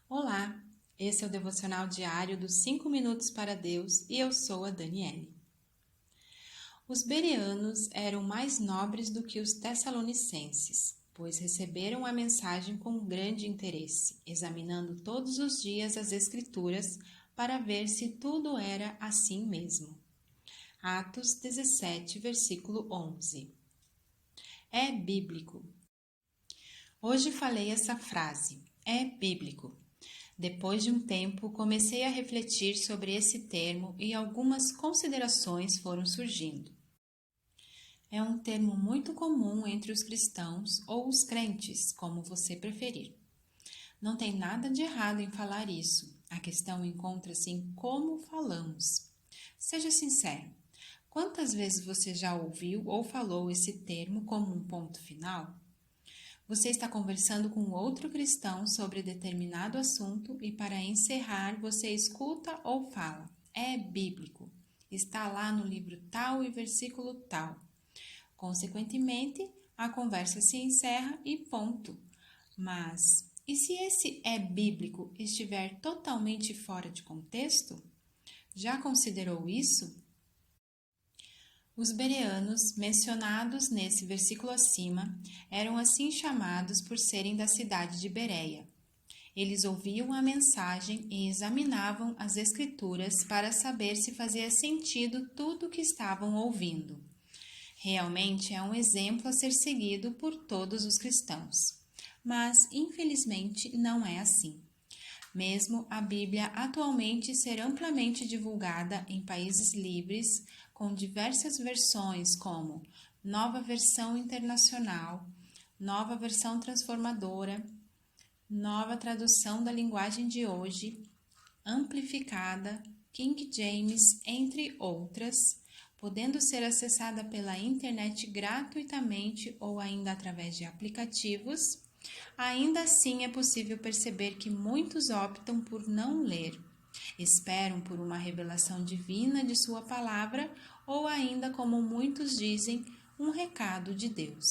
Olá, esse é o devocional diário dos 5 minutos para Deus e eu sou a Daniele. Os bereanos eram mais nobres do que os tessalonicenses, pois receberam a mensagem com grande interesse, examinando todos os dias as Escrituras para ver se tudo era assim mesmo. Atos 17, versículo 11. É bíblico. Hoje falei essa frase, é bíblico. Depois de um tempo, comecei a refletir sobre esse termo e algumas considerações foram surgindo. É um termo muito comum entre os cristãos ou os crentes, como você preferir. Não tem nada de errado em falar isso. A questão encontra-se em como falamos. Seja sincero. Quantas vezes você já ouviu ou falou esse termo como um ponto final? Você está conversando com outro cristão sobre determinado assunto e, para encerrar, você escuta ou fala: é bíblico. Está lá no livro tal e versículo tal. Consequentemente, a conversa se encerra e ponto. Mas e se esse é bíblico estiver totalmente fora de contexto? Já considerou isso? Os bereanos, mencionados nesse versículo acima, eram assim chamados por serem da cidade de Bereia. Eles ouviam a mensagem e examinavam as escrituras para saber se fazia sentido tudo o que estavam ouvindo. Realmente é um exemplo a ser seguido por todos os cristãos. Mas, infelizmente, não é assim. Mesmo a Bíblia atualmente ser amplamente divulgada em países livres, com diversas versões como Nova Versão Internacional, Nova Versão Transformadora, Nova Tradução da Linguagem de Hoje, Amplificada, King James, entre outras, podendo ser acessada pela internet gratuitamente ou ainda através de aplicativos, ainda assim é possível perceber que muitos optam por não ler, esperam por uma revelação divina de sua palavra ou ainda, como muitos dizem, um recado de Deus.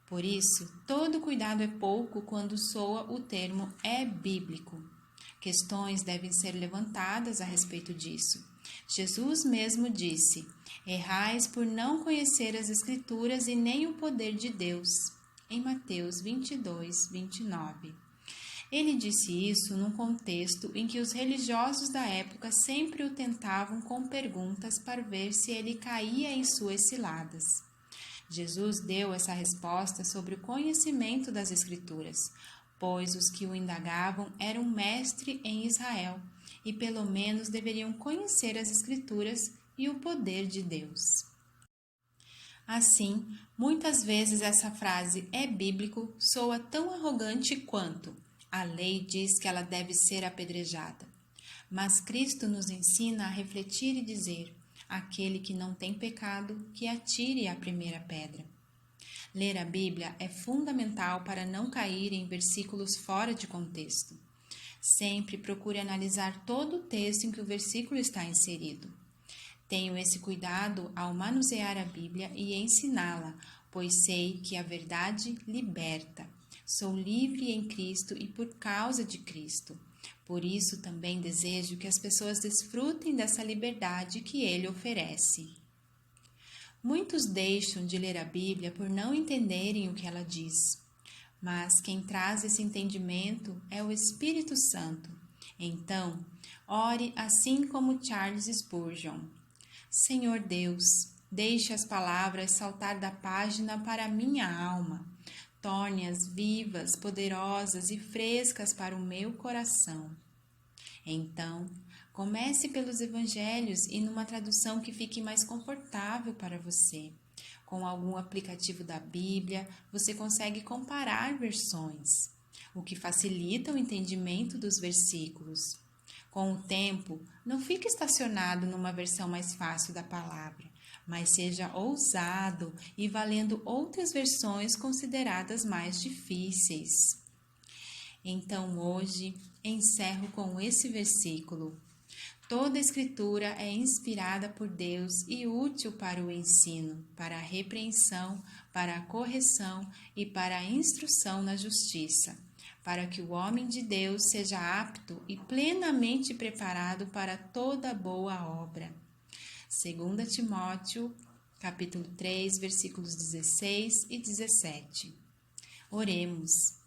Por isso, todo cuidado é pouco quando soa o termo é bíblico. Questões devem ser levantadas a respeito disso. Jesus mesmo disse: errais por não conhecer as Escrituras e nem o poder de Deus. Em Mateus 22, 29. Ele disse isso num contexto em que os religiosos da época sempre o tentavam com perguntas para ver se ele caía em suas ciladas. Jesus deu essa resposta sobre o conhecimento das Escrituras, pois os que o indagavam eram mestres em Israel e pelo menos deveriam conhecer as Escrituras e o poder de Deus. Assim, muitas vezes essa frase é bíblico soa tão arrogante quanto a lei diz que ela deve ser apedrejada. Mas Cristo nos ensina a refletir e dizer: aquele que não tem pecado, que atire a primeira pedra. Ler a Bíblia é fundamental para não cair em versículos fora de contexto. Sempre procure analisar todo o texto em que o versículo está inserido. Tenho esse cuidado ao manusear a Bíblia e ensiná-la, pois sei que a verdade liberta. Sou livre em Cristo e por causa de Cristo. Por isso também desejo que as pessoas desfrutem dessa liberdade que Ele oferece. Muitos deixam de ler a Bíblia por não entenderem o que ela diz. Mas quem traz esse entendimento é o Espírito Santo. Então, ore assim como Charles Spurgeon. Senhor Deus, deixe as palavras saltar da página para a minha alma. Torne-as vivas, poderosas e frescas para o meu coração. Então, comece pelos evangelhos e numa tradução que fique mais confortável para você. Com algum aplicativo da Bíblia, você consegue comparar versões, o que facilita o entendimento dos versículos. Com o tempo, não fique estacionado numa versão mais fácil da palavra, mas seja ousado e valendo outras versões consideradas mais difíceis. Então, hoje, encerro com esse versículo. Toda a Escritura é inspirada por Deus e útil para o ensino, para a repreensão, para a correção e para a instrução na justiça, para que o homem de Deus seja apto e plenamente preparado para toda boa obra. 2 Timóteo, capítulo 3, versículos 16 e 17. Oremos.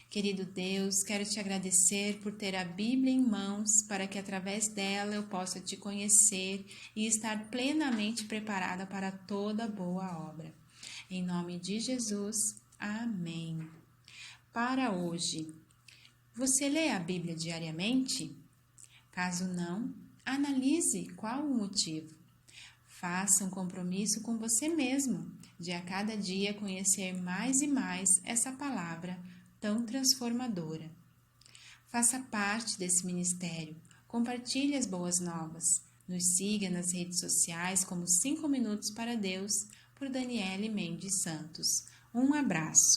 Querido Deus, quero te agradecer por ter a Bíblia em mãos para que através dela eu possa te conhecer e estar plenamente preparada para toda boa obra. Em nome de Jesus, amém. Para hoje, você lê a Bíblia diariamente? Caso não, analise qual o motivo. Faça um compromisso com você mesmo de a cada dia conhecer mais e mais essa palavra tão transformadora. Faça parte desse ministério, compartilhe as boas novas, nos siga nas redes sociais como 5 Minutos para Deus, por Daniele Mendes Santos. Um abraço!